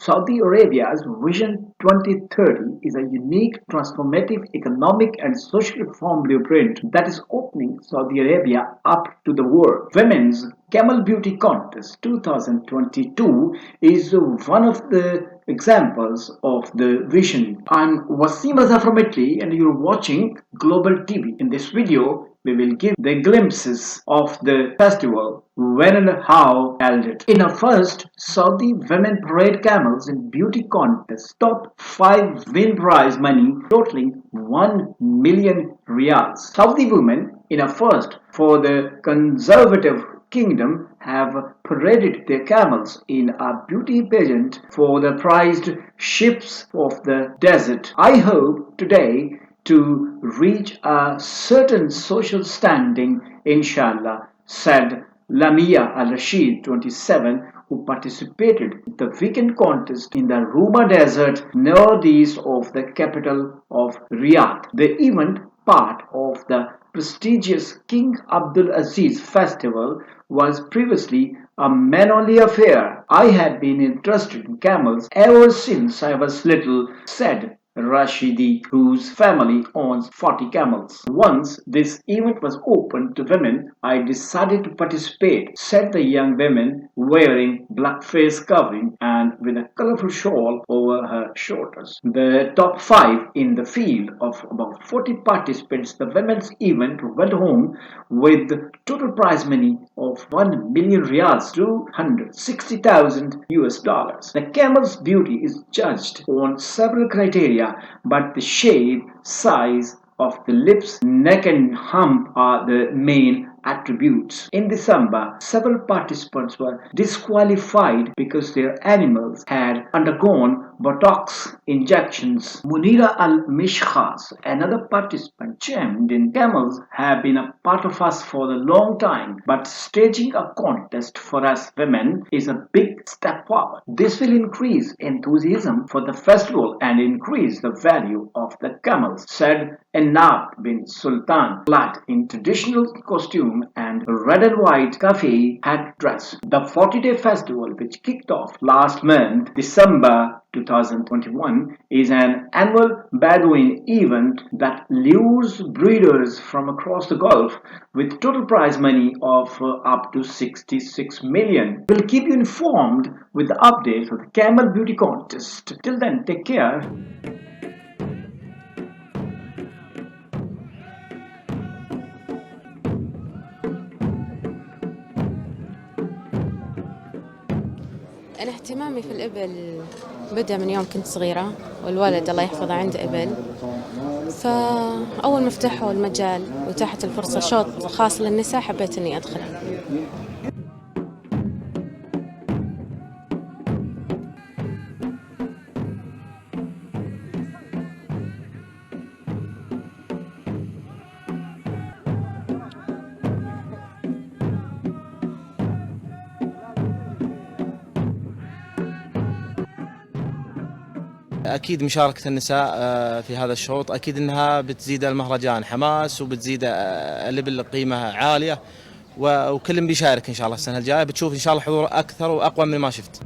Saudi Arabia's Vision 2030 is a unique, transformative economic and social reform blueprint that is opening Saudi Arabia up to the world. Women's Camel Beauty Contest 2022 is one of the examples of the vision. I'm Wasim Azaframetli and you're watching Global TV. In this video, we will give the glimpses of the festival, when and how held it. In a first, Saudi women parade camels in beauty contest. Top 5 win prize money totaling 1 million riyals. Saudi women in a first for the conservative kingdom have paraded their camels in a beauty pageant for the prized ships of the desert. I hope today to reach a certain social standing, inshallah, said Lamia Al Rashid, 27, who participated in the weekend contest in the Ruba Desert northeast of the capital of Riyadh. The event, part of the prestigious King Abdul Aziz Festival, was previously a man-only affair. I had been interested in camels ever since I was little, said Rashidi, whose family owns 40 camels. Once this event was open to women, I decided to participate, said the young woman, wearing black face covering and with a colorful shawl over her shoulders. The top 5 in the field of about 40 participants, the women's event went home with total prize money of 1 million riyals, 260,000 US dollars. The camel's beauty is judged on several criteria, but the shape, size of the lips, neck, and hump are the main attributes. In December, several participants were disqualified because their animals had undergone Botox injections. Munira Al Mishkhas, another participant, chimed in, camels have been a part of us for a long time, but staging a contest for us women is a big step forward. This will increase enthusiasm for the festival and increase the value of the camels, said Ennab bin Sultan, clad in traditional costume and red and white cafe hat dress. The 40-day festival, which kicked off last month, December 2021, is an annual Bedouin event that lures breeders from across the Gulf with total prize money of up to 66 million. We'll keep you informed with the updates of the Camel Beauty Contest. Till then, take care. أنا اهتمامي في الإبل بدأ من يوم كنت صغيرة، والوالد الله يحفظه عنده إبل، فأول ما فتحوا المجال وتاحت الفرصة شوط خاص للنساء حبيت إني أدخل. أكيد مشاركة النساء في هذا الشوط أكيد أنها بتزيد المهرجان حماس وبتزيد الإبل قيمة عالية، وكل بيشارك إن شاء الله السنة الجاية بتشوف إن شاء الله حضور أكثر وأقوى من ما شفت.